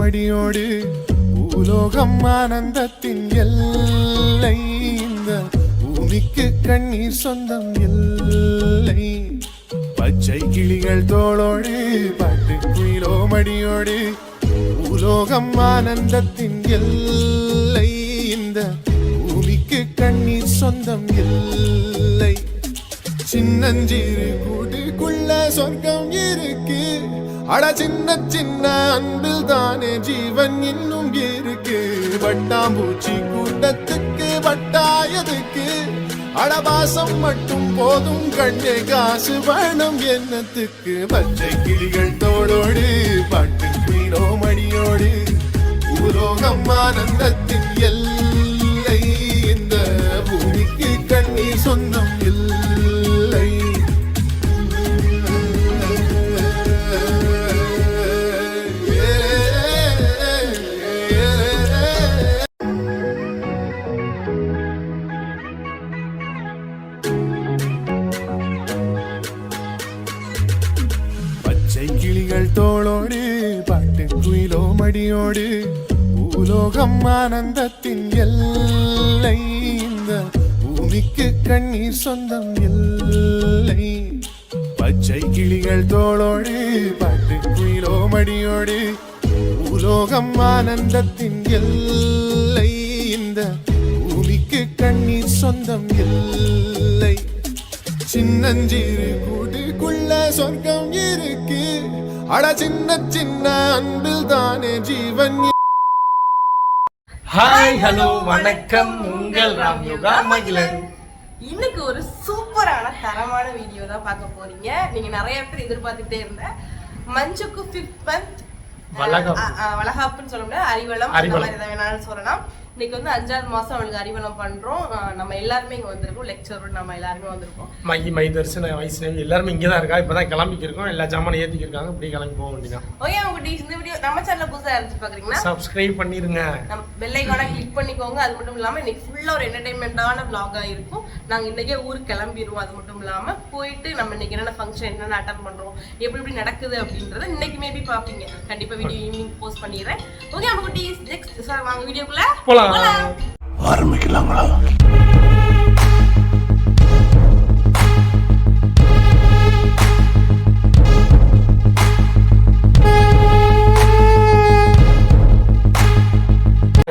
மடியோடு பூலோகம் ஆனந்தத்தின் எல்லை இந்த பூமிக்கு கண்ணீர் சொந்தம் இல்லை பச்சை கிளிகள் தோளோடு பாட்டு குயிலோ மடியோடு பூலோகம் ஆனந்தத்தின் எல்லை இந்த பூமிக்கு கண்ணீர் சொந்தம் இல்லை சின்னஞ்சிறு கூட்டுக்குள்ள சொர்க்கம் இருக்கு அட சின்ன சின்ன அன்பில் தானே ஜீவன் இன்னும் இருக்கு வட்டாம்பூச்சி கூட்டத்துக்கு வட்டாயதுக்கு அடபாசம் மட்டும் போதும் கண்ணே காசு வேணும் என்னத்துக்கு பச்சை கிளிகள் தோளோடு பாட்டு குயிலோ மடியோடு பூலோகம் ஆனந்தத்தின் எல்லை இந்த பூமிக்கு கண்ணீர் சொந்தம் இல்லை பச்சை கிளிகள் தோளோடு பாட்டு குயிலோ மடியோடு பூலோகம் ஆனந்தத்தின் எல்லை இந்த பூமிக்கு கண்ணீர் சொந்தம் இல்லை பச்சை கிளிகள் தோளோடு பாட்டு குயிலோ மடியோடு பூலோகம் ஆனந்தத்தின் எல்லை இந்த பூமிக்கு கண்ணீர் சொந்தம் இல்லை சின்னஞ்சிறு கூட்டுக்குள்ள சொர்க்கம் இருக்கு அட சின்ன சின்ன அன்பில் தானே ஜீவன் ஹாய் ஹலோ வணக்கம் உங்கள் ராம்யோகா மகிழன். இன்னைக்கு ஒரு சூப்பரான தரமான வீடியோ தான் பார்க்க போறீங்க. நீங்க நிறைய பேர் எதிர்பார்த்துட்டே இருந்த மஞ்சுக்கு 5th month வளகாப்புன்னு சொல்ல முடியாது, அறிவளம் அந்த மாதிரி எதாவது வேணாலும் சொல்லலாம். இன்னைக்கு வந்து 5வது மாசம் அவளுக்கு அறிவளம் பண்றோம். நம்ம எல்லாருமே இங்க வந்திருக்கோம், லெக்சரோட நம்ம எல்லாருமே வந்திருக்கோம். மை தரிசன வைஷ்ணவி எல்லாருமே இங்கே தான் இருக்கா. இப்பதான் கிளம்பிக்கு இருக்கோம், எல்லா ஜாமானும் ஏற்றிக்கிருக்காங்க. இப்படி கிளம்பி போக வேண்டியதான். ஓகே, உங்க இந்த வீடியோ நம்ம சேனல்ல புதுசா இருந்துச்சு பாக்குறீங்கன்னா சப்ஸ்கிரைப் பண்ணிருங்க, பெல் ஐகானை கிளிக் பண்ணிக்கோங்க. அது மட்டும் இல்லாம இன்னைக்கு ஃபுல்லா ஒரு என்டர்டைன்மெண்டான vlog-ஆ இருக்கும். நாங்க இன்னைக்கே ஊருக்கு கிளம்பிடுவோம். அது மட்டும் இல்லாம போயிட்டு நம்ம இன்னைக்கு என்னென்ன ஃபங்க்ஷன் என்னென்ன அட்டன் பண்றோம், எப்படி நடக்குது அப்படின்றத இன்னைக்கு மேபி பாப்பீங்க. கண்டிப்பா வீடியோ ஈவினிங் போஸ்ட் பண்ணிடுறேன். ஓகே, நம்ம நெக்ஸ்ட் சார் வாங்க வீடியோக்குள்ள போலாம். ஆரம்பிக்கலாங்களா?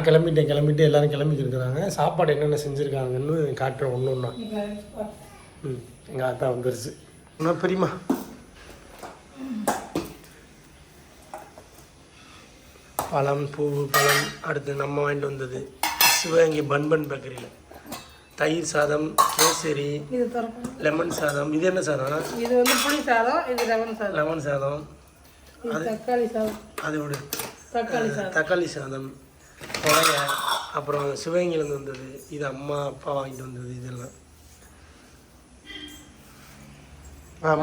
கிளம்பிட்டு எல்லாரும் கிளம்பிட்டு இருக்கிறாங்க. சாப்பாடு என்னென்ன செஞ்சுருக்காங்கன்னு காட்டுறோம் ஒன்று ஒன்றா. எங்கள் அத்தா வந்துருச்சு. என்ன பெரியமா பழம் பூ பழம். அடுத்து நம்ம வாங்கிட்டு வந்தது சிவகங்கை பன்பன் பேக்கரியில் தயிர் சாதம், கேசரி, லெமன் சாதம். இது என்ன சாதம்? இது வந்து புளி சாதம், இது லெமன் சாதம். அது தக்காளி சாதம், அதோட தக்காளி சாதம், கொலைய. அப்புறம் சிவகங்கையிலேருந்து வந்தது. இது அம்மா அப்பா வாங்கிட்டு வந்தது. இதெல்லாம்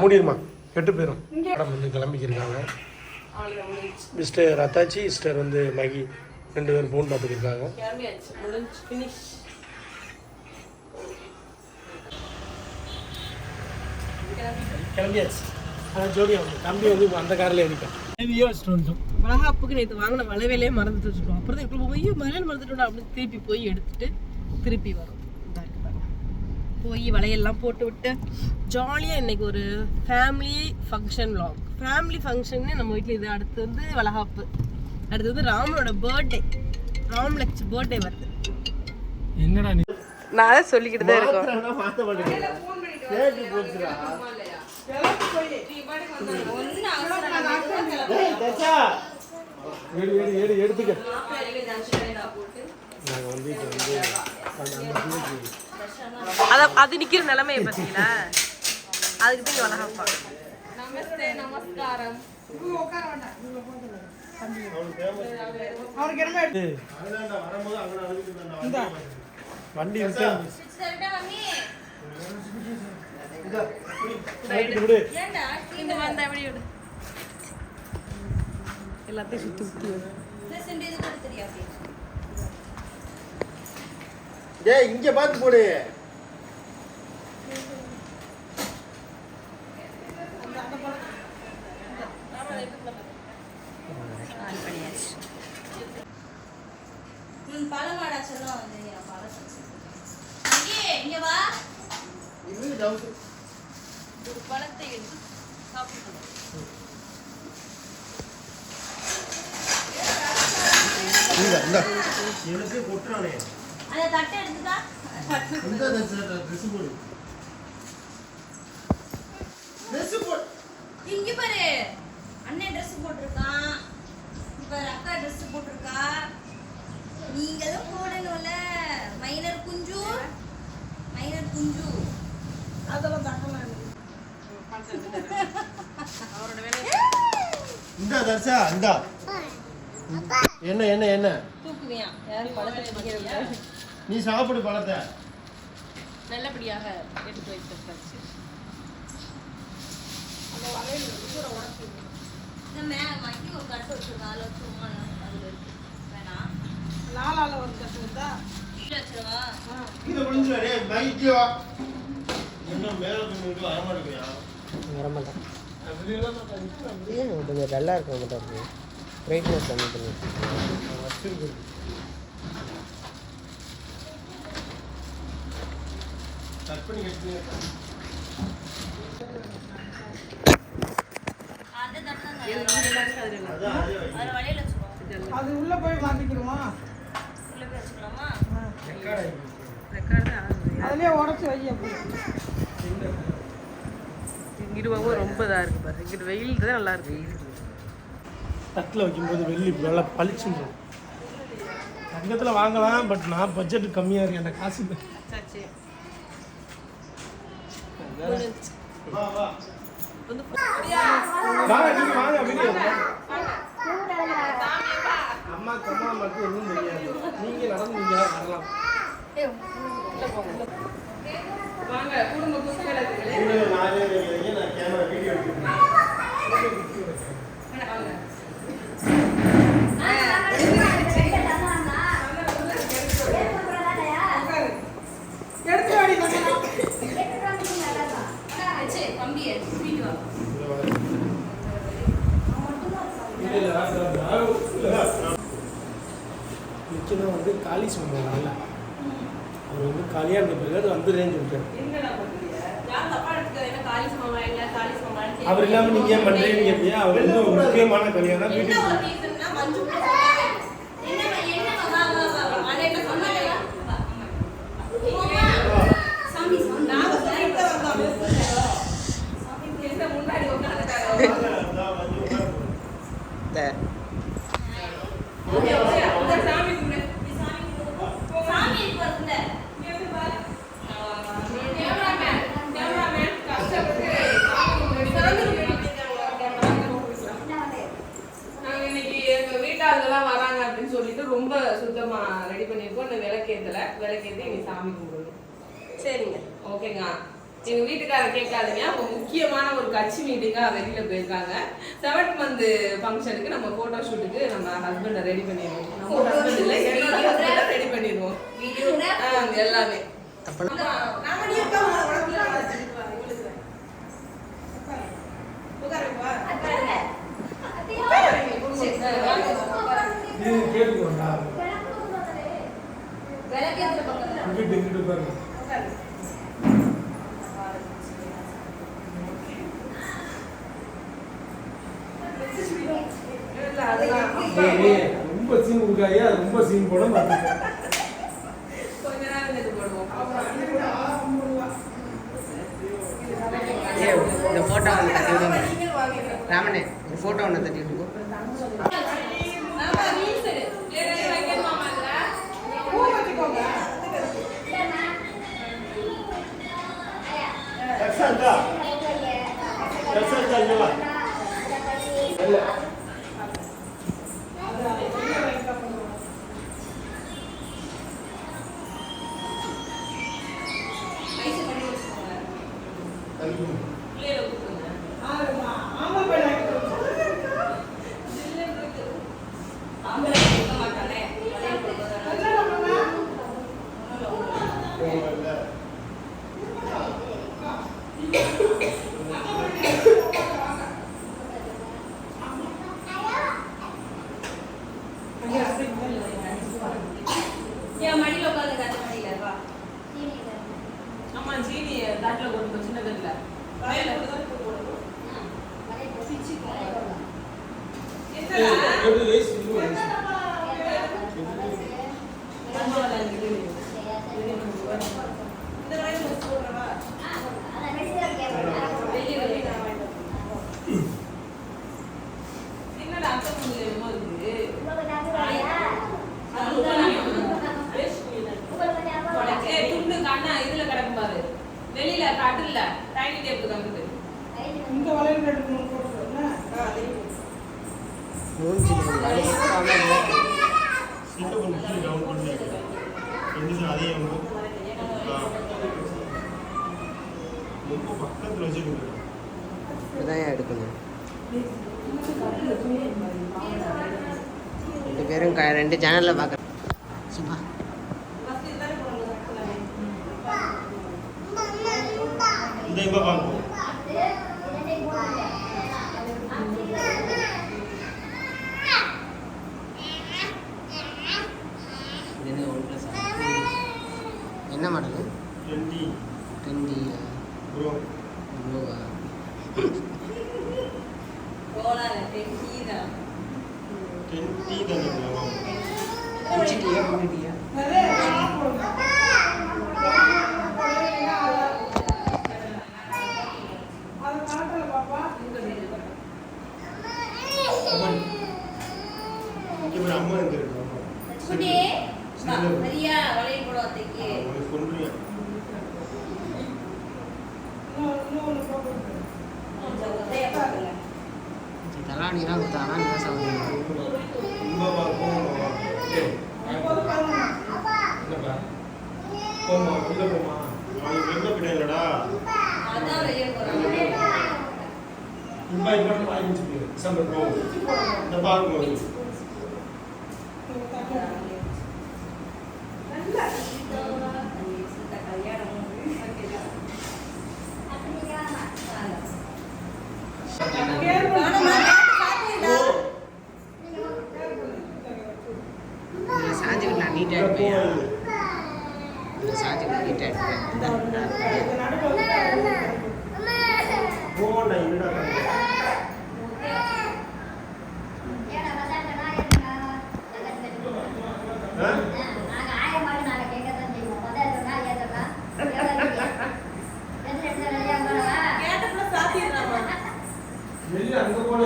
மூடிடுமா, கெட்டு போயிடும். படம் வந்து கிளம்பிக்கிருக்காங்க. மிஸ்டர் அத்தாச்சி சிஸ்டர் வந்து மகி 2 பேரும் ஃபோன் பார்த்துக்கிருக்காங்க. கிளம்பியாச்சு. ஆனால் ஜோடியா வந்து தம்பி வந்து அந்த காரில் ஏறிட்டோம். வளகாப்புக்கு நேற்று வாங்கின வளவேலையே மறந்துட்டு வச்சுருக்கோம். அப்புறம் தான் இப்போ போய் வளையல் மறந்துட்டோம் அப்படின்னு திருப்பி போய் எடுத்துட்டு திருப்பி வரும். போய் வளையெல்லாம் போட்டு விட்டு ஜாலியாக இன்னைக்கு ஒரு ஃபேமிலி ஃபங்க்ஷன் vlog. ஃபேமிலி ஃபங்க்ஷன்னு நம்ம வீட்டில் இது. அடுத்து வந்து வளகாப்பு, அடுத்து வந்து ராமனோட பர்த்டே, ராம் லக்ஷ்மி பர்த்டே வருது. என்னடா நான் அதை சொல்லிக்கிட்டு தான் இருக்கோம். எடுத்துக்க. அது நிக்கிற நிலைமையை பார்த்தீங்களா, அதுக்கு தான் வளகாப்பா. நமஸ்தே நமஸ்காரம். வண்டி எல்லாத்தையும் சுத்தி சுத்தி இங்க பார்த்து போடு. பழமாடா சொல்லுவோம் வந்து இங்க வா ஒரு பழத்தை எடுத்து சாப்பிடணும். எனக்கு கொட்டுறானே அந்த தட்டை எடுத்துக்கா. இங்க பாரு அண்ணன் ட்ரெஸ் போட்டிருக்கான், இப்ப அக்கா ட்ரெஸ் போட்டிருக்கா, நீங்களும் போடணும்ல. மைனர் குஞ்சு அதெல்லாம் தட்டலாம் அவரோட வேலையை இந்தா தர்ஷா இந்தா. என்ன தூக்குவியா? யாரும் பழத்தை பிடிக்கிறதா? நீ சாப்பிடு பழத்தை. நல்லபடியாக எடுத்து வைத்தாச்சு. மக்கி ஒரு கட்டு வச்சிருக்கா, அதில் வச்சுருமா? அதில் இருக்கு வேணாம். நாலால ஒரு கட்டு வந்தா கீழே வச்சிருவா. இதை முடிஞ்சுடா மைக்கியோ. இன்னும் மேலே போய் வரமாட்டேங்கியா? வரமாட்டேன். கொஞ்சம் டல்லாக இருக்க மட்டும் இருக்கு. பிரைட்னஸ் கம்மி பண்ணி வச்சிருக்கு. கட் பண்ணி அதை தட்டணும். அதில் வழியில் வச்சுருவோம். அது உள்ள போய் மாட்டிக்கிறோமா? உள்ள போய் வச்சுக்கலாமா? அதுலயே உடச்சி வை. அப்படி இங்கிட்டு ரொம்ப இதாக இருக்கு பாரு. இங்கிட்டு வெயில் தான் நல்லா இருக்கு. தட்டில் வைக்கும்போது வெள்ளி நல்லா பளிச்சுடும். தங்கத்தில் வாங்கலாம், பட் நான் பட்ஜெட் கம்மியாக இருக்கு. அந்த காசு அம்மா கம்மா மட்டும் ஒன்றும் தெரியாது. நீங்கள் நடந்து வரலாம். வாங்க குடும்ப குஸ்கல நான் கேமரா வீடியோ எடுத்துக்கிறேன். முக்கியமாக வந்து காலி சொன்னாங்கல்ல, அவர் வந்து காலியாக இருந்த பிறகு வந்துடுறேன்னு சொல்லிட்டாரு. அவர் இல்லாமல் நீங்கள் ஏன் பண்ணுறீங்கன்னு கேட்பியா? அவர் வந்து ஒரு முக்கியமான கல்யாணம் வீட்டுக்கு வீட்டாளர்கள்லாம் வராங்க அப்படின்னு சொல்லிட்டு ரொம்ப சுத்தமா ரெடி பண்ணிருக்கோம். இந்த விளக்கேத்தி நீ சாமி கும்பிடணும். சரிங்க, ஓகேங்க. எங்க வீட்டுக்காரர் கேட்காதீங்க, அவங்க முக்கியமான ஒரு கட்சி மீட்டிங்கா வெளியில போயிருக்காங்க. 7th month ஃபங்க்ஷனுக்கு நம்ம போட்டோ ஷூட்டுக்கு நம்ம ஹஸ்பண்டை ரெடி பண்ணிடுவோம். நம்ம ஹஸ்பண்ட் இல்லை, என்னோட ஹஸ்பண்டை ரெடி பண்ணிடுவோம் எல்லாமே. கேட்டுக்கோண்டா இங்கிட்டு பாருங்க. ரொம்ப சீன் கொடுக்காயே, அது ரொம்ப சீன் போட மாட்டேன். கொஞ்ச நேரம் இது போடுவோம். இந்த ஃபோட்டோ ஒன்று தட்டி விடுங்க ராமனே. இந்த ஃபோட்டோ ஒன்று தட்டி விடுங்க. என் மடியில் உட்காந்து கட்ட மடியில வா ஆமா சீனி தாட்டில் போட்டு சின்ன கல்ல வெளியில காட்டுல டைனி டேபிள் கம்புது இங்க வளையல் எடுக்கணும் போட்டுறேன்னா மூஞ்சி சீட்டை கொஞ்சம் கீழே டவுன் பண்ணி எந்திரிச்சு அதே ரொம்ப பக்கத்தில் வச்சுக்கோங்க இதான் எடுக்கணும் 2 பேரும் 2 சேனலில் பார்க்குறேன் சும்மா இந்த எங்கே பார்ப்போம் என்ன மாடலு 20 ப்ரோ ப்ளூவா போலாம் டென்ஷீதா 20 தானே குடிச்சிட்டியா குடிட்டியா இங்கே ஒரு அம்மா எங்கே இருக்கு குட்டி சரியா வளையல் போட அத்தைக்கு உனக்கு கொண்டுறியா தலானிலாம் கொடுத்தானா நீ தான் சாப்பிடுவீங்க இங்கே பார்ப்போம் என்னப்பா போமா உள்ளே போமா அவனுக்கு வெள்ள கிடையாதுடா அதான் வெளியே போறாங்க இன்வைட் பண்ணி வாங்கி வச்சுக்கோங்க டிசம்பர் போ இந்த பார்க்கும் சாஞ்சுக்கிட்டு நீட்டாக எடுப்பேன் சாஞ்சுக்கிட்டு நீட்டாக எடுப்பேன் போண்டா என்னடா வெளியே அங்கே போல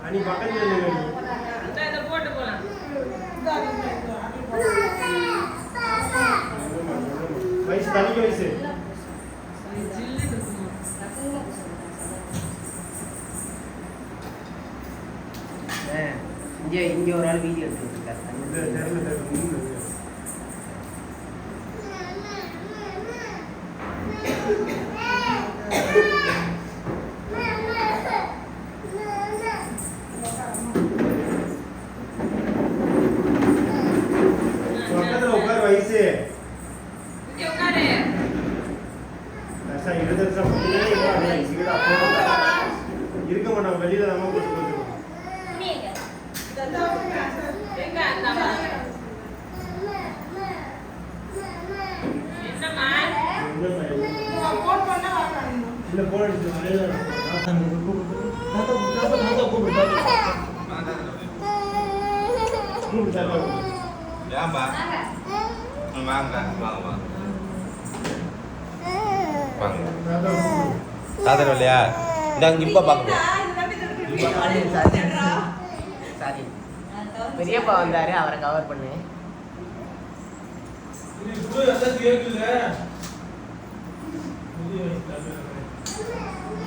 அனி பக்கத்தில் போட்டு போலாம் வயசு தனிக்க வயசு இங்கே ஒரு ஆள் வீடியோ எடுத்துருக்காரு பக்கத்தில் உட்கார வயசு இருக்க மாட்டான் வெளியில நம்ம போட்டு இல்ல போன் ஏன்பா வாங்க வாங்க வாங்க சாதனை இல்லையா இந்தாங்க இப்ப பார்க்கணும் சாரி பெரியப்பா வந்தாரு அவரை கவர் பண்ணு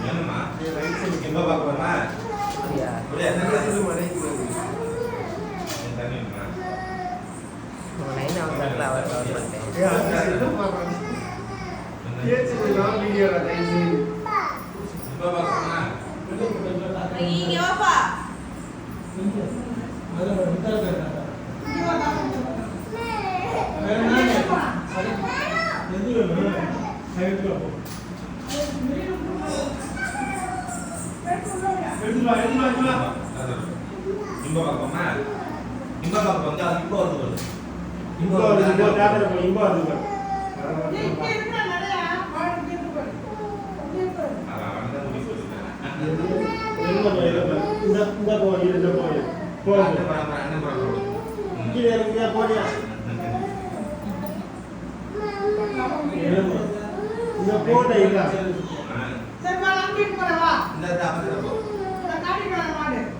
ஏன்மா எப்ப பார்க்கணுமா அப்படியா லைன் வந்தாருல அவரை கவர் பண்ணிட்டேன் இங்க வாப்பா இப்ப இம்ப பக்கமா இம்ப பக்கம் வந்து அது இப்போ வந்து வருது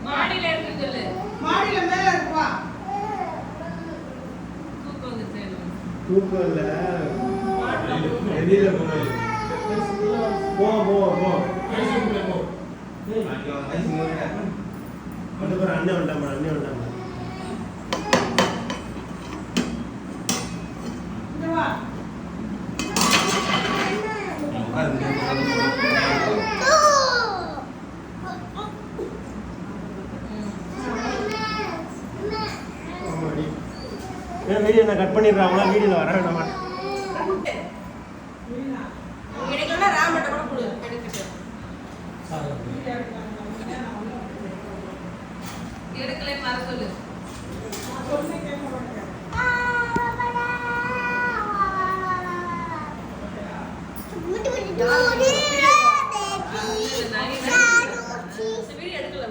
மாடியில இருக்கு சொல்லு. மாடியில மேல இருக்குவா தூக்கம் வந்துச்சு. தூக்கம் இல்ல வெளியில போய் போ அந்த பேர் அண்ணன் வேண்டாமா இங்க வா வீடியோ நான் கட் பண்ணிடுறாங்களா வீடியோல வர வேண்டாமா கிடைக்கலன்னா ராமட்ட கூட கொடு எடுத்துட்டு. எடுக்கலை மற சொல்லு. வீடியோ எடுக்கல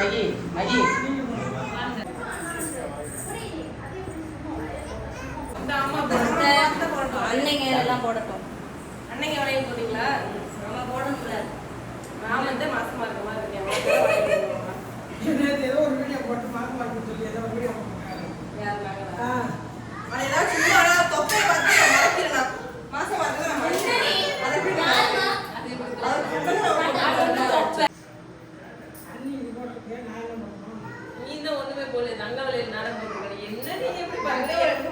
மகி அன்னைங்க எல்லாம் போடட்டும். அன்னைக்கு வளையல் போட்டீங்களா? நம்ம போடணும்ல. நான் வந்து மாசமா இருக்க மாதிரி இருக்கேன். ஏதோ ஒரு வீடியோ போட்டு பார்க்க மாட்டேன்னு சொல்லி ஏதோ வீடியோ யார் நாங்களா? அவன் ஏதாவது சும்மா தொப்பை பார்த்து நான் மறைக்கிறேன். மாசமா இருக்கிறத நான் மறைக்கிறேன். அதை எப்படி நான் அது தொப்பை. நீ தான் ஒண்ணுமே போல தங்க வளையல் நானும் போட்டுக்கிறேன். என்ன நீ எப்படி பாருங்க எனக்கு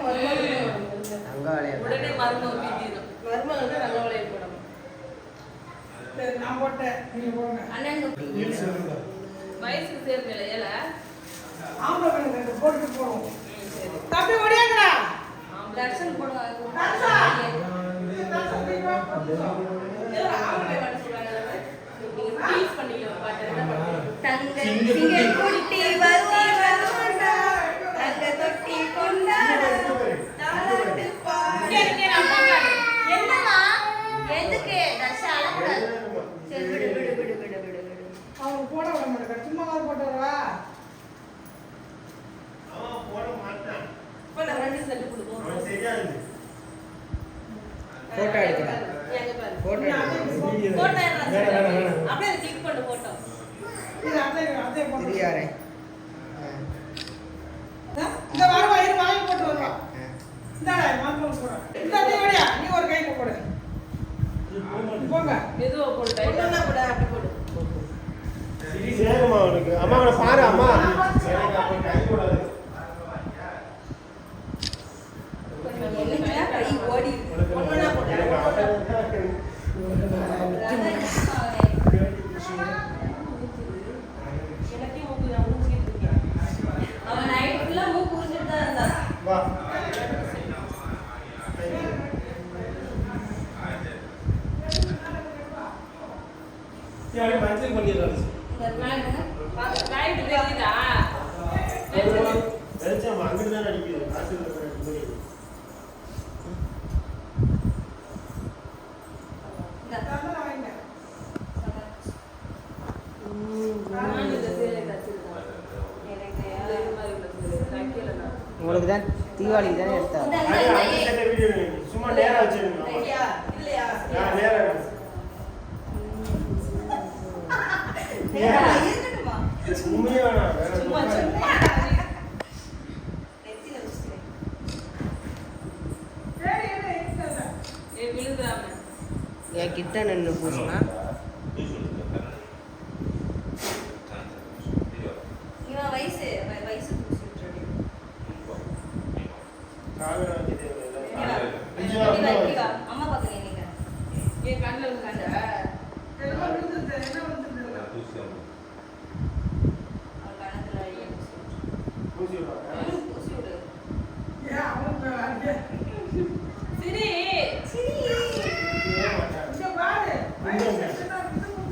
உடனே மருமக பீட்டிடும். மருமக தங்க வளையல் போடணும். நான் போட்டேன் நீங்க போங்க அண்ணன் வயசுக்கு சேர்ந்த இலையில ஆம்பளை போட்டு போறோம் தம்பி ஓடியாங்கடா தர்ஷன் போடுவாங்க. தங்க சிங்க குட்டி வருவாண்டா தங்க தொட்டி கொண்டாடு தாலாட்டு பாடு. என்னம்மா எதுக்கு தர்ஷா அழக்கூடாது. சரி விடு விடு விடு விடு விடு விடு. அவங்க போட விட மாட்டேன் சும்மா போட்டு வரவா போட்டோ எடுக்கிறேன் போட்டோ அப்படியே கிளிக் பண்ணு போட்டோ. அதே போட்டு தெரியாரே இந்த வாரம் வயிறு வாங்கி போட்டு வருவா இந்தாடா மாம்பழம் போடுறேன் இந்த அதே வழியா நீ ஒரு கைக்கு போடு போங்க மெதுவா போடு. டைட்டா போடு. அப்படி போடு. சேகமா அவனுக்கு அம்மா அவனை பாரு அம்மா என்னங்க கை ஓடி ஒண்ணா போடு. எனக்கே மூக்கு நான் ஊசிட்டு இருக்கேன். அவன் நைட் ஃபுல்லா மூக்கு உறிஞ்சிட்டு தான் இருந்தான். வா மஞ்சள் பண்ணிடுறாரு இந்த நாளுங்க லைட் தெரியுதா? வெளிச்சம் அங்கிட்டு தான் அடிக்குது காசு உங்களுக்கு தான் தீபாவளிக்கு தானே எடுத்தாங்க. சும்மா நேரா வச்சிருங்க இல்லையா? நேரா இருக்கட்டுமா? உண்மையே வேணாம் வேற சும்மா சும்மா விழுந்துடாம. ஏக்கி கிட்ட நின்று பூசினா இவன் வயசு வயசு பூசி விட்டுறது. அம்மா பார்க்குறேன் நீங்க என் கண்ணில் இருக்காங்க எல்லாம் விழுந்துருது, என்ன விழுந்துருது? அவன் கணத்துல பூசி விடுவாங்க. பூசி விடு. ஏன் அவங்க அங்கே சரி ஏன் மாட்டாங்க? இங்க பாரு, வயசு சின்ன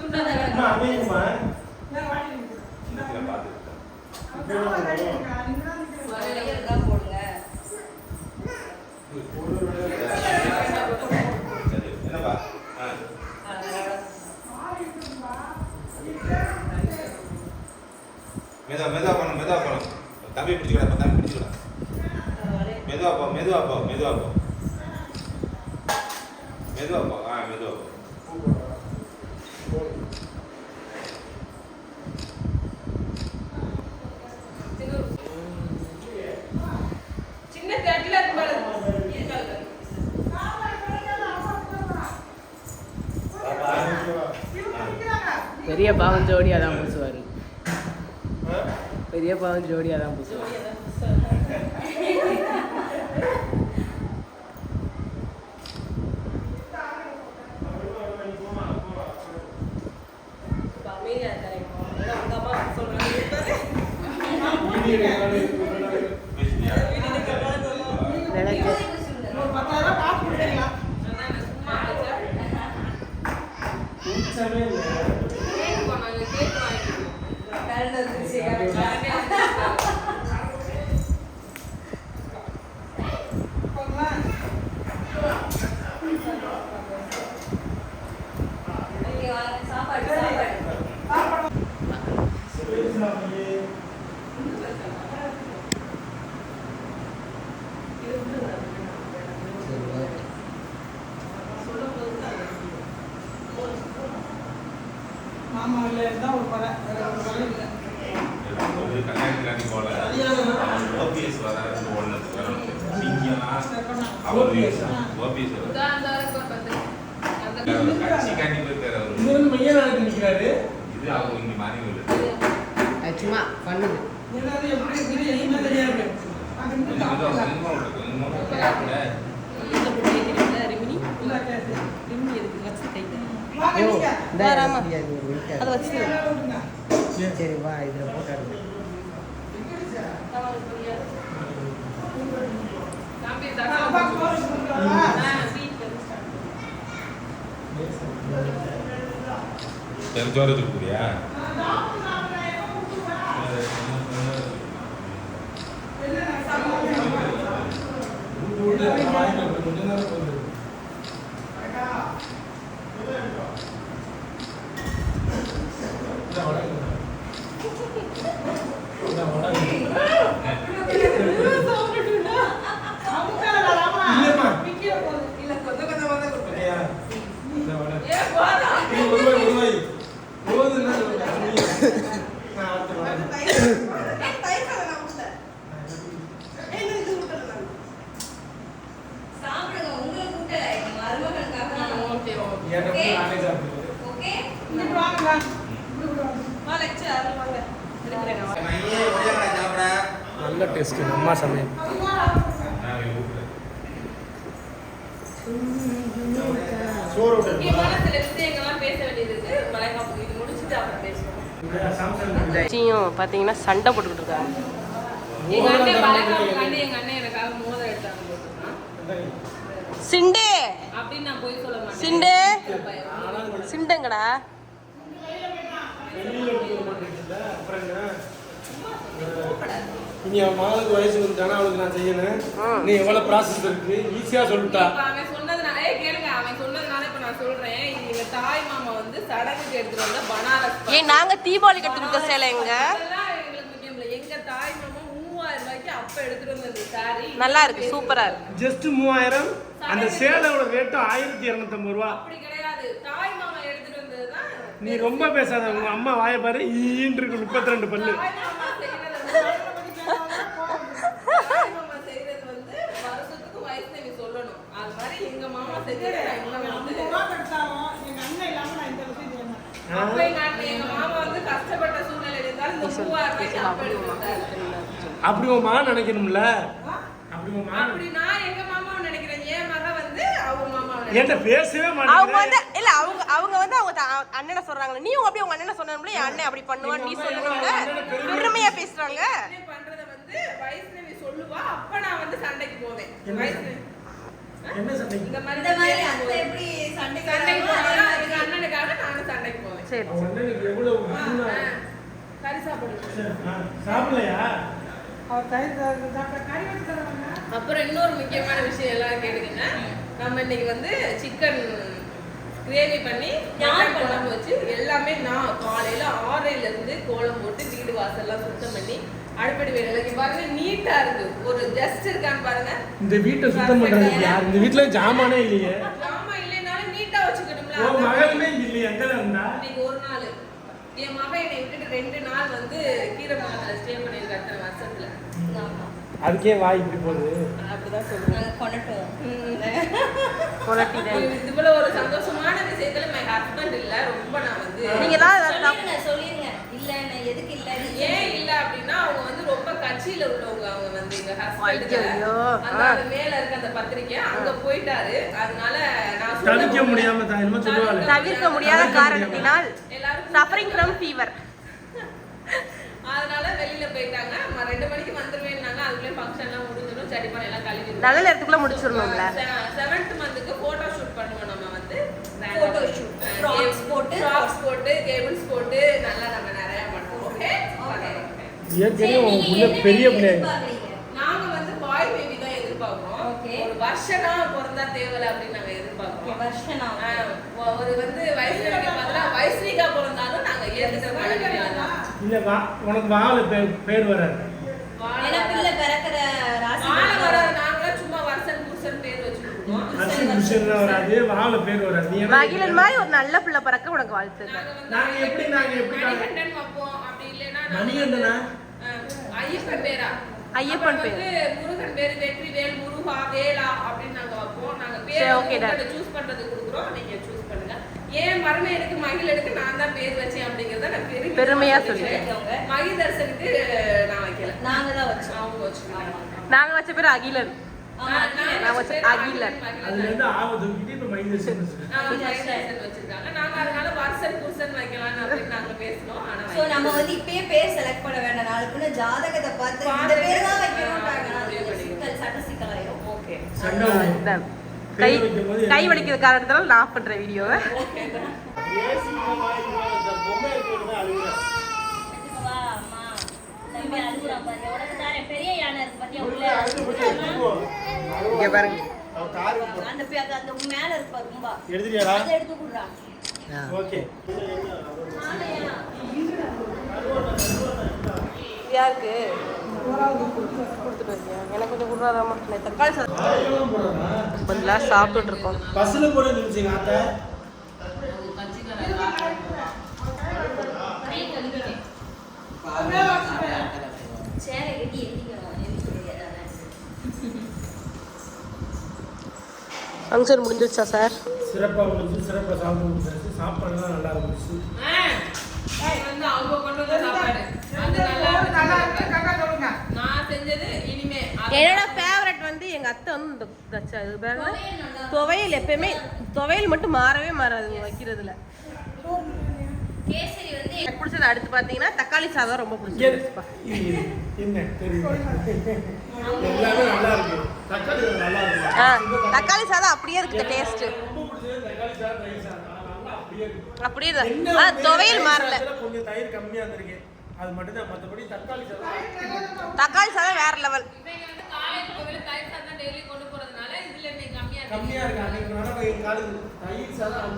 துண்டாதான் அம்மா, அமைதிம்மா. நான் வாங்கி நிக்கிறேன். அவன் இப்படி சாவா எல்லாம் கட்டி பண்ணுவோம். இருக்கா, நீங்க தான் நிக்கிறீங்க. வளையல் இருக்கா போடுங்க. என்னப்பா மெதுவா பண்ணணும் தம்பி பிடிச்சிக்கூடா மெதுவா போ மெதுவா போ மெதுவா போ சின்ன தட்டில் இருக்கு பாரு. பெரிய பாவம் ஜோடியாக தான் பூசுவார். பெரிய பாவம் ஜோடியாக தான் பூசுவார். அமைதியா இருக்காரு. உங்க அம்மா சொல்றாங்க நினைக்க ஒரு 10,000 காசு கொடுத்தீங்களா? சும்மா பூச்சமே இல்லை. கேக்கு போனாங்க, கேக்கு வாங்கிட்டு கரண்ட் வந்துருச்சு. போங்களா? இங்க வாங்க, சாப்பாடு சாப்பாடு. மாமா இல்ல இருந்தா ஒரு பறை, வேற ஒரு பறை இல்லை. கல்யாணத்துக்காண்டி போல ஓபிஎஸ் வர ஒன்று கட்சிக்காண்டி போயிருக்காரு அவரு. இது வந்து மைய நாளைக்கு நிற்கிறாரு. இது அவங்க இங்க மாறி வருது அது சும்மா பண்ணுது. என்னது எப்படி இருக்குது, எதுவுமே தெரியாது. அது இன்னும் சாப்பிடல. ரிமினி இல்ல, கேட்டு. ரிமினி இருக்கு வச்சு கைட்டு வாங்க ஐயோ, நீங்க. இந்த வேறாமா? அது ஒரு வீட்டு. அதை வச்சு வேற விடுங்க. சரி வா இதில் போட்டாரு. அப்பாக்கு போன் கொடுக்குறவா? ஜோரத்துக்கு போறியா விட்டு வாங்கிட்டு கொஞ்ச நேரம் போகுது. அமுக்காத ராமா. இல்லைம்மா. விக்கிற போகுது. இல்ல, கொஞ்சம் கொஞ்சம் வந்து கொடுங்க. ஓகேயா? இந்த வடை. ஏன் போதா இது ஒரு ரூபாய். போதுன்னா சொல்லுங்க. நான் அடுத்த வடை. அது தயிர். தயிர் சாதம் நான் கொடுத்தேன். இது விட்டுறேன். சாப்பிடுங்க, உங்களுக்கு கூட்டல. எங்க மருமகனுக்காக ஓகே ஓகே ஏன்டா நானே சாப்பிடுவேன். ஓகே. இங்கிட்டு வாங்க. இப்படி வாங்க. வா லெக்சர் அது வாங்க எடுக்கிறேன் நல்ல டேஸ்ட் அம்மா சமையல். சோறு விட்டு முக்கியமான சில விஷயங்கள்லாம் பேச வேண்டியது இருக்கு. வளைகாப்பு இது முடிச்சுட்டு அப்புறம் பேசுவோம். சாம்சங் பார்த்தீங்கன்னா சண்டை போட்டுக்கிட்டு இருக்காங்க. எங்க அண்ணன் வளைகாப்புக்காண்டி எங்க அண்ணன் எனக்காக மோதிரம் எடுத்தாங்க போட்டுருக்கான். சிண்டு அப்படின்னு நான் போய் சொல்ல மாட்டேன். சிண்டு பயம். சிண்டுங்கடா. இனி அவன் மகளுக்கு வயசு வந்துட்டானா அவளுக்கு நான் செய்யணும். நீ எவ்வளவு ப்ராசஸ் இருக்கு ஈஸியா சொல்லிட்டா. இப்ப அவன் சொன்னதுனாலே கேளுங்க, அவன் சொன்னதுனால இப்ப நான் சொல்றேன். இது எங்க தாய் மாமா வந்து சடங்குக்கு எடுத்துட்டு வந்த பனாரஸ் பட்டு. ஏன் நாங்க தீபாவளி கட்டி கொடுத்த சேலை எங்க அதெல்லாம் எங்களுக்கு முக்கியம் இல்லை. எங்க தாய் மாமா 3000 ரூபாய்க்கு அப்ப எடுத்துட்டு வந்த இந்த சாரி நல்லா இருக்கு, சூப்பரா இருக்கு. ஜஸ்ட் 3000. அந்த சேலையோட ரேட்டு 1250 ரூபா. அப்படி கிடையாது. தாய் மாமா எடுத்துட்டு வந்ததுதான். நீ ரொம்ப பேசாத, உங்க அம்மா வாயை பாரு ஈன்னு இருக்கு 32 பல்லு. தாய் மாமா செய்யறது வந்து வருஷத்துக்கு வைஷ்ணவி சொல்லணும். அது மாதிரி எங்க மாமா செஞ்சது நான் இன்னும் வந்து ரூபா எடுத்தாலும் அப்ப எங்க மாமா வந்து கஷ்டப்பட்ட சூழ்நிலை இருந்தாலும் இந்த 3000 ரூபாய்க்கு அப்ப எடுத்துட்டாரு. அப்படி உன் மகன் நினைக்கணும்ல. அப்படி நான் எங்க மாமாவை நினைக்கிறேன். என் மக வந்து அவங்க மாமாவை என்கிட்ட பேசவே அவங்க மாட்டேங்கிறேன். வந்து இல்ல அவங்க வந்து அவங்க அண்ணனை சொல்றாங்க. நீ அப்படியே உங்க அண்ணனை சொன்னோம்ல, என் அண்ணன் அப்படி பண்ணுவான் நீ சொல்லணும்ல. பெருமையா பேசுறாங்க. பண்றத வந்து வைஷ்ணவி சொல்லுவா. அப்ப நான் வந்து சண்டைக்கு போவேன். வைஷ்ணவி என்ன சண்டைக்கு? இந்த மாதிரி அந்த எப்படி சண்டைக்கு போறாங்க. எங்க அண்ணனுக்காக நானும் சண்டைக்கு போவேன். சரி அவன் அண்ணனுக்கு எவ்வளவு கறி சாப்பிடுவேன். சாப்பிடலையா? அவர் தயிர் கறி வச்சு தருவாங்க. அப்புறம் இன்னொரு முக்கியமான விஷயம் எல்லாரும் கேட்டுக்கங்க. நம்ம இன்னைக்கு வந்து சிக்கன் கிரேவி பண்ணி மட்டன் குழம்பு வச்சு எல்லாமே நான் காலையில 6:00 இருந்து கோலம் போட்டு வீடு வாசல்லாம் சுத்தம் பண்ணி அடுப்படி வேலை பாருங்க நீட்டா இருக்கு. ஒரு ஜஸ்ட் இருக்கான்னு பாருங்க. இந்த வீட்டை சுத்தம் பண்றதுக்கு யார்? இந்த வீட்டுல ஜாமானே இல்லையே. ஜாமா இல்லைனாலும் நீட்டா வச்சுக்கணும்ல. உன் மகளுமே இல்லையே, எங்க இருந்தா? இன்னைக்கு ஒரு நாள் என் மகன் என்னை விட்டுட்டு 2 நாள் வந்து கீரமங்கலத்துல ஸ்டே பண்ணிருக்காரு அத்தனை வருஷத்துல. அதுக்கே வாய் இப்படி போகுது. அப்படிதான் சொல்லுவாங்க. இதுல ஒரு சந்தோஷமான விஷயத்துல my husband இல்ல. ரொம்ப நான் வந்து நீங்க தான் சொல்லிருங்க. இல்ல நான் எதுக்கு இல்ல ஏன் இல்ல அப்படின்னா அவங்க வந்து ரொம்ப கட்சியில உள்ளவங்க. அவங்க வந்து எங்க ஹஸ்பண்ட் அந்த மேல இருக்க அந்த பத்திரிக்கை அங்க போயிட்டாரு. அதனால நான் தவிர்க்க முடியாம தான் என்ன சொல்லுவாங்க. தவிர்க்க முடியாத காரணத்தினால் சஃபரிங் ஃப்ரம் ஃபீவர். அதனால வெளியில போயிட்டாங்க. 2 மணிக்கு வந்துருவேன்னாங்க. அதுக்குள்ளே ஃபங்க்ஷன்லாம் முடிஞ்சிடும். சட்டிப்பானை எல்லாம் கழுவி நல்ல நேரத்துக்குள்ள முடிச்சிடணும்ல. 7th மந்த்துக்கு போட்டோ ஷூட் பண்ணுவோம். நம்ம வந்து போட்டோ ஷூட் ஃப்ராக்ஸ் போட்டு கேபிள்ஸ் போட்டு நல்லா நம்ம நிறைய பண்ணுவோம். ஓகே ஏற்கனவே உள்ள பெரிய பிள்ளை. நாங்க வந்து பாய் பேபி தான் எதிர்பார்க்கிறோம். ஒரு வருஷனா பிறந்தா தேவல அப்படின்னு நாங்க எதிர்பார்க்கிறோம். வருஷனா ஒரு வந்து வைஷ்ணவிக்கு பதிலா வைஷ்ணிகா பிறந்தாலும் நாங்க ஏத்துக்கிற மாதிரி இல்ல உனக்கு வாழ பேர் வராது. எனக்கு இல்ல பிறக்கிற ராசி வாழ வராது. நாங்க சும்மா வருஷன் புருஷன் பேர் வச்சிருக்கோம். வருஷன் புருஷன் வராது, வாழ பேர் வராது. மகிழன் மாதிரி ஒரு நல்ல பிள்ளை பிறக்க உனக்கு வாழ்த்துக்கள். நாங்க எப்படி மணிகண்டன் வைப்போம். அப்படி இல்லனா மணிகண்டனா ஐயப்பன் பேரா? ஐயப்பன் பேரு முருகன் பேரு வெற்றிவேல் முருகா வேலா அப்படின்னு நாங்க வைப்போம். நாங்க பேர் சூஸ் பண்றது கொடுக்குறோம். நீங்க சூஸ் பண்ணுங்க. ஏன் மருமையனுக்கு மகிழனுக்கு நான் தான் பேர் வச்சேன் அப்படிங்கறத நான் பெருமையா சொல்லிட்டேன். மகிதர்சனுக்கு நான் வைக்கல. நாங்க தான் வச்சோம். அவங்க வச்சாங்க. நாங்க வச்ச பேர் அகிலன். நான் வச்ச அகிலன். அதுல இருந்து ஆவது கிட்ட மைதர்சன் வச்சிருக்காங்க. நாங்க அதனால வருஷன் புருஷன் வைக்கலாம்னு அப்படி நாங்க பேசணும். ஆனா சோ நம்ம வந்து இப்பவே பேர் செலக்ட் பண்ண வேண்டாம். நாளைக்கு ஜாதகத்தை பார்த்து இந்த பேர் தான் வைக்கணும்ட்டாங்க. சட்ட சிக்கலாயிரும். ஓகே கை வலிக்கிற காரணத்தால நான் ஆஃப் பண்ற வீடியோவை. பெரிய யானை இருக்கு பாத்தியா உள்ள இங்க பாருங்க. அந்த மேல இருக்கு ரொம்ப எடுத்துறியாடா? அதை எடுத்து குடுறா. ஓகே யாருக்கு கொடுத்துட்டு வரீங்க? எனக்கு கொஞ்சம் குடுறாதாமா. தக்காளி சாதம் பதிலா சாப்பிட்டுட்டு இருக்கோம். பஸ்ல போற நிமிஷம் ஆத்த சேரை கட்டி எந்திக்கணும். ஃபங்க்ஷன் முடிஞ்சிருச்சா சார்? சிறப்பாக முடிஞ்சு சிறப்பாக சாப்பிட்டு முடிஞ்சாச்சு. சாப்பாடுலாம் நல்லா இருந்துச்சு. வந்து அவங்க கொண்டு வந்த சாப்பாடு அது நல்லா இருக்கு. நான் செஞ்சது இனிமே என்னோட ஃபேவரட் வந்து எங்க அத்தை வந்து இந்த துவையல். எப்பயுமே துவையல் மட்டும் மாறவே மாறாது வைக்கிறதுல. கேசரி வந்து எனக்கு பிடிச்சது அடுத்து பாத்தீங்கன்னா தக்காளி சாதம் ரொம்ப பிடிச்சது. என்ன தெரியும் எல்லாமே நல்லா இருக்கு. தக்காளி நல்லா இருக்கு. தக்காளி சாதம் அப்படியே இருக்கு டேஸ்ட். ரொம்ப பிடிச்சது தக்காளி சாதம், தயிர் சாதம். நல்லா அப்படியே துவையல் மாறல. கொஞ்சம் தயிர் கம்மியா இருந்திருக்கு. அது மட்டும் தான். மற்றபடி தக்காளி சாதம் வேற லெவல். கம்மியா இருக்கு. அன்னைக்கு தயிர் சாதம்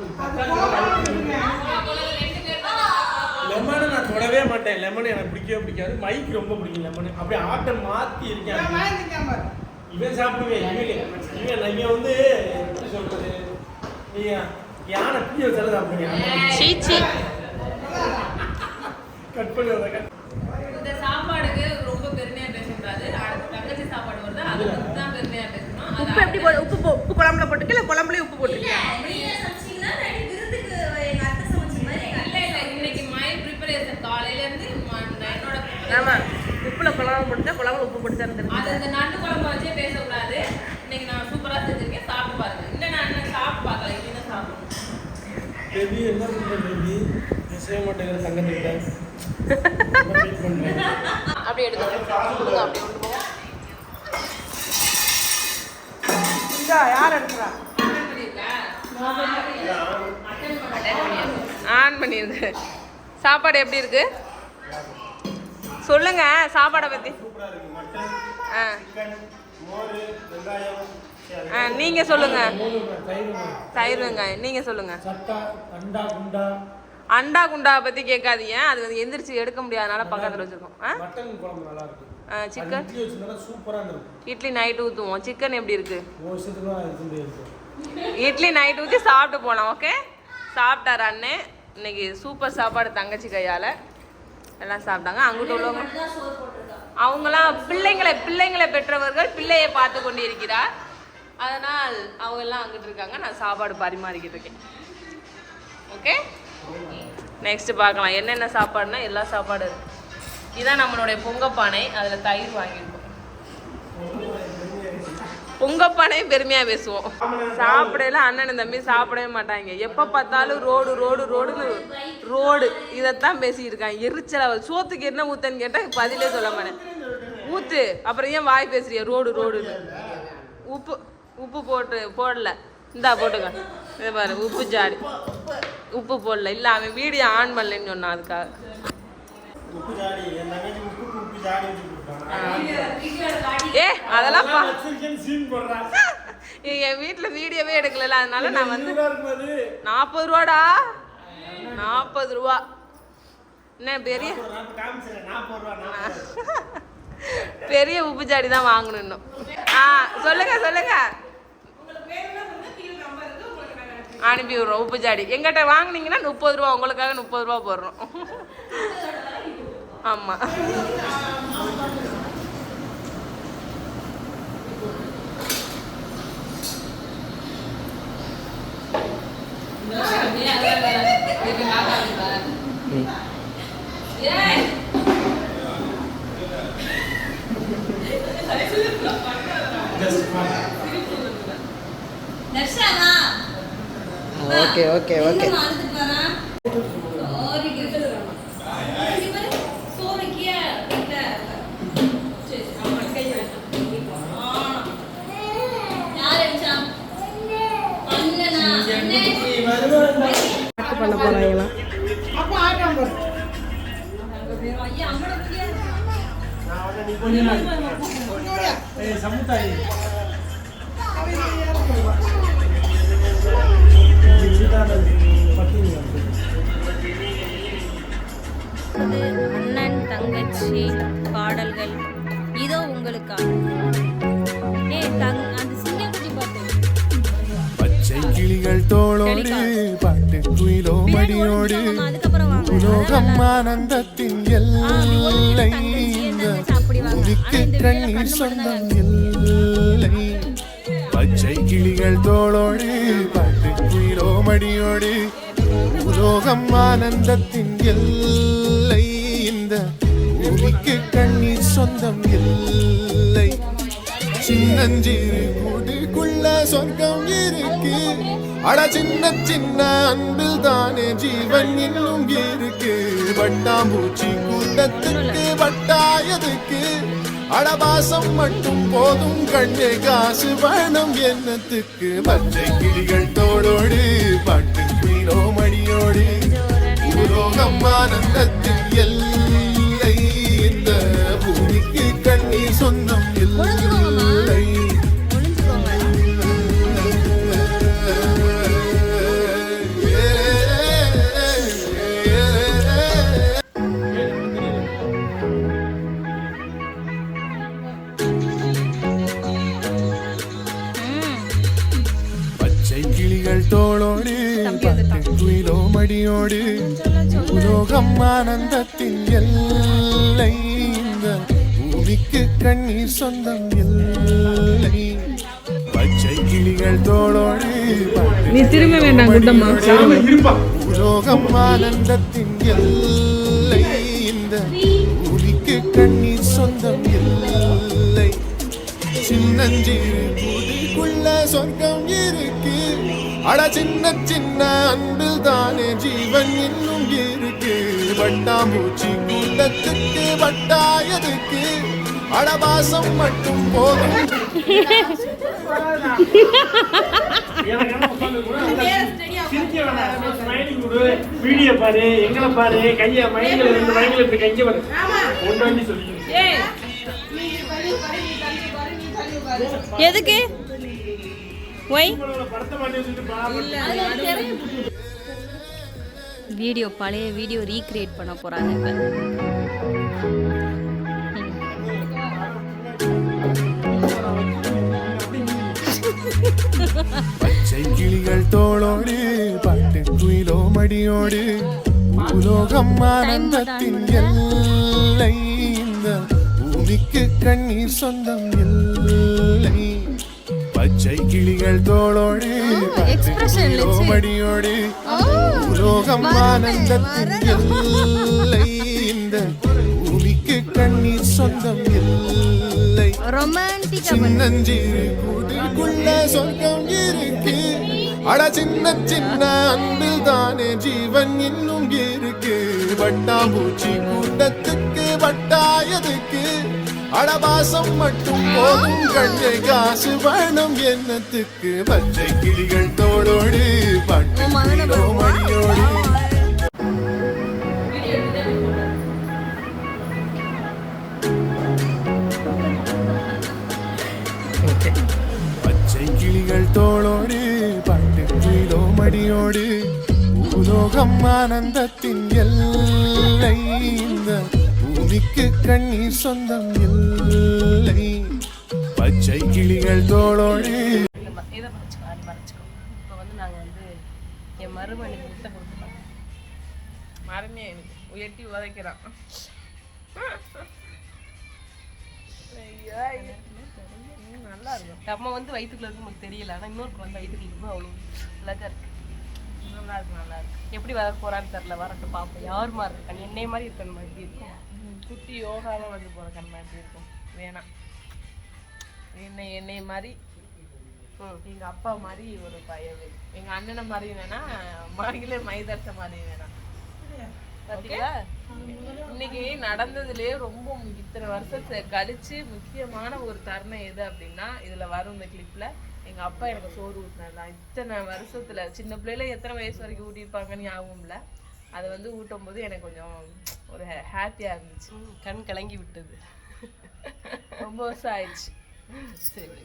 லெமனை நான் தொடவே மாட்டேன். லெமன் எனக்கு பிடிக்கவே பிடிக்காது. மைக்கு ரொம்ப பிடிக்கும் லெமன். அப்படியே ஆட்டை மாத்தி இருக்கேன். இவன் சாப்பிடுவேன். இவன் வந்து எப்படி சொல்றது, யானை பீய வச்சாலும் சாப்பிடுவேன். கட் பண்ணி இந்த சாப்பாடுக்கு ரொம்ப பெருமையா பேசக்கூடாது. அடுத்து தங்கச்சி சாப்பாடு வருது, அது தான் பெருமையா பேசணும். உப்பு எப்படி உப்பு குழம்புல போட்டுக்க இல்ல குழம்புலயே உப்பு போட்டுருக்கீங்க? நீங்க சமைச்சீங்கன்னா விருந்துக்கு எங்க அத்தை சமைச்ச மாதிரி இல்ல குழம்பு முடிஞ்சா குழம்பு உப்பு பிடிச்சான்னு அது அந்த நண்டு குழம்பு வச்சே பேசக்கூடாது. இன்னைக்கு நான் சூப்பரா செஞ்சிருக்கேன், சாப்பிட்டு பாருங்க. இன்னும் நான் இன்னும் சாப்பிட்டு பார்க்கல, இன்னும் சாப்பிடணும். பேபி என்ன பண்ற பேபி? செய்ய மாட்டேங்கிற தங்கத்துக்கிட்ட அப்படி எடுத்து அப்படி விட்டுருவோம். யார் எடுக்கிறா? ஆன் பண்ணிருக்கு. சாப்பாடு எப்படி இருக்கு சொல்லுங்க. சாப்பாடை பத்தி நீங்க சொல்லுங்க. தயிர் வெங்காயம் நீங்க சொல்லுங்க. அண்டா குண்டா பத்தி கேட்காதீங்க. அது வந்து எந்திரிச்சு எடுக்க முடியாதனால பக்கத்துல வச்சிருக்கோம். சிக்கன் இட்லி நைட் ஊற்றுவோம். சிக்கன் எப்படி இருக்கு? இட்லி நைட் ஊற்றி சாப்பிட்டு போனோம். ஓகே, சாப்பிட்டாரு அண்ணே. இன்னைக்கு சூப்பர் சாப்பாடு தங்கச்சி கையால் எல்லாம் சாப்பிட்டாங்க. அங்கிட்ட உள்ளவங்க அவங்களாம் பிள்ளைங்களை பெற்றவர்கள் பிள்ளையை பார்த்து கொண்டு இருக்கிறார். அதனால் அவங்க எல்லாம் அங்கிட்டு இருக்காங்க. நான் சாப்பாடு பரிமாறிக்கிட்டு இருக்கேன். ஓகே, நெக்ஸ்ட் பார்க்கலாம் என்னென்ன சாப்பாடுனா எல்லா சாப்பாடு இருக்கு. இதுதான் நம்மளுடைய பொங்கப்பானை. அதில் தயிர் வாங்கியிருக்கோம். பொங்கப்பானை பெருமையாக பேசுவோம். சாப்பிடல அண்ணன் தம்பி சாப்பிடவே மாட்டாங்க. எப்போ பார்த்தாலும் ரோடு இதைத்தான் பேசிட்டு இருக்காங்க. எரிச்சல சோத்துக்கு என்ன ஊத்தன்னு கேட்டால் பதிலே சொல்ல மாட்டேன். ஊத்து அப்புறம் ஏன் வாய் பேசுறிய ரோடுன்னு. உப்பு போடல. இந்தா போட்டுக்க. இதை பாரு, உப்பு ஜாடி. உப்பு போடல. இல்லை அவன் வீடியோ ஆன் பண்ணலன்னு சொன்னான். அதுக்காக அதெல்லாம் என் வீட்டுல வீடியோவே எடுக்கல. அதனால நான் வந்து 40 ரூபாடா. 40 ரூபா என்ன பெரிய உப்பு ஜாடி தான் வாங்கணும் இன்னும். சொல்லுங்க அனுப்பி விடுறோம். உப்பு ஜாடி எங்கிட்ட வாங்கினீங்கன்னா 30 ரூபா. உங்களுக்காக 30 ரூபா போடுறோம். ஆமா, ஓகே பண்ண போறாங்களா? அண்ணன் தங்கச்சி பாடல்கள் இதோ உங்களுக்காக. அந்த சிங்கக்குட்டி பாட்டு. பச்சை கிளிகள் தோளோடு பாட்டு குயிலோ மடியோடு உலோகம் ஆனந்தத்தின் எல்லை. இந்த கண்ணீர் சொந்தம் இல்லை. பச்சை கிளிகள் தோளோடு பாட்டு குயிலோ மடியோடு உலோகம் ஆனந்தத்தின் எல்லை. இந்த பூமிக்கு கண்ணீர் சொந்தம் இல்லை. சின்னஞ்சிறு கூட்டுக்குள்ள சொர்க்கம் இருக்கு. அட சின்ன அன்பில் தானே ஜீவன் இன்னும் இருக்கு. வட்டாம்பூச்சி கூட்டத்துக்கு வட்டாயதுக்கு அடபாசம் மட்டும் போதும் கண்ணே, காசு வேணும் என்னத்துக்கு. பச்சை கிளிகள் தோளோடு பாட்டு குயிலோ மடியோடு உலோகம் ஆனந்தத்தின் எல்லை. இந்த பூமிக்கு கண்ணீர் சொந்தம் இல்லை. பச்சை கிளிகள் தோளோடு பாட்டு குயிலோ மடியோடு உலோகம் ஆனந்தத்தின் எல்லை. இந்த பூமிக்கு கண்ணீர் சொந்தம் இல்லை. பச்சை கிளிகள் தோளோடு நீ திரும்ப வேண்டாம் குண்டம்மா. உலோகம் ஆனந்தத்தின் எல்லை. இந்த பூமிக்கு கண்ணீர் சொந்தம் சின்னஞ்சிறு கூட்டுக்குள்ள சொர்க்கம் இருக்கு அட சின்ன சின்ன அன்பில் தானே ஜீவன் இன்னும் இருக்கு வட்டாம்பூச்சி கூட்டத்துக்கு வட்டாயதுக்கு அடபாசம் மட்டும் போதும். வீடியோ பாரு எங்களை பாரு கைய மைண்ட்ல இருந்து மைண்ட்ல இப்படி கைய பாரு கொண்டு வந்து சொல்லி எதுக்கு ஒய் வீடியோ பழைய வீடியோ ரீக்ரியேட் பண்ண போறாங்க இப்ப. பச்சை கிளிகள் தோளோடு பாட்டு குயிலோ மடியோடு பூலோகம் ஆனந்தத்தின் எல்லை இந்த பூமிக்கு கண்ணீர் சொந்தம் இல்லை பச்சை கிளிகள் தோளோடு பாட்டு குயிலோ மடியோடு பூலோகம் ஆனந்தத்தின் எல்லை இந்த பூமிக்கு கண்ணீர் சொந்தம் இல்லை சின்னஞ்சிறு கூட்டுக்குள்ள சொர்க்கம் இருக்கு அட சின்ன சின்ன அன்பில் தானே ஜீவன் இன்னும் இருக்கு வட்டாம்பூச்சி கூட்டத்துக்கு வட்டாயதுக்கு அடபாசம் மட்டும் போதும் கண்ணே காசு வேணும் என்னத்துக்கு பச்சை கிளிகள் தோளோடு பாட்டு மடியோடு பச்சை கிளிகள் தோளோடு பாட்டு குயிலோ மடியோடு பூலோகம் ஆனந்தத்தின் எல்லை இந்த பூமிக்கு கண்ணீர் சொந்தம் இல்லை பச்சை கிளிகள் தோளோடு. இதை மறைச்சிக்கோ அது மறைச்சிக்கோ. இப்போ வந்து நாங்கள் வந்து என் மருமனுக்கு முட்டை கொடுத்துட்டோம். மறந்தே எனக்கு உயர்த்தி உதைக்கிறான். நல்லா இருக்கும். நம்ம வந்து வயிற்றுக்குள்ள இருக்கும் நமக்கு தெரியல, ஆனால் இன்னொரு குழந்தை வயிற்றுக்குள்ள இருக்கும் அவ்வளோ அழகாக இருக்கு. நல்லா இருக்கு நல்லா இருக்கு. எப்படி வர போறான்னு தெரியல, வரட்டும் பார்ப்போம். யார் மாதிரி இருக்கா என்னை மாதிரி இருக்கணும் மாதிரி இருக்கும். குட்டி யோகாவை வந்து போகிற கண்மாட்டி இருக்கும். வேணாம் என்னை மாதிரி எங்கள் அப்பா மாதிரி ஒரு பையன் வேணும். எங்கள் அண்ணனை மாதிரி வேணா மகிழ மைதர்ச மாதிரி வேணாம். பார்த்தீங்களா? இன்னைக்கு நடந்ததுலேயே ரொம்ப இத்தனை வருஷத்தை கழிச்சு முக்கியமான ஒரு தருணம் எது அப்படின்னா இதில் வரும் இந்த கிளிப்பில் எங்கள் அப்பா எனக்கு சோறு ஊட்டினதுதான். இத்தனை வருஷத்தில் சின்ன பிள்ளைல எத்தனை வயசு வரைக்கும் ஊட்டியிருப்பாங்கன்னு ஞாபகம்ல. அதை வந்து ஊட்டும் போது எனக்கு கொஞ்சம் ஒரு ஹாப்பியாக இருந்துச்சு. கண் கலங்கி விட்டது. ரொம்ப வருஷம் ஆயிடுச்சு. சரி,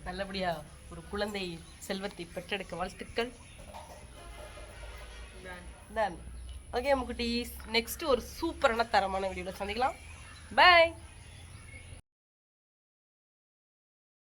நல்லபடியா ஒரு குழந்தை செல்வத்தை பெற்றெடுக்க வாழ்த்துக்கள். ஓகே முக்குட்டீஸ், நெக்ஸ்ட் ஒரு சூப்பரான தரமான வீடியோவில் சந்திக்கலாம். பை.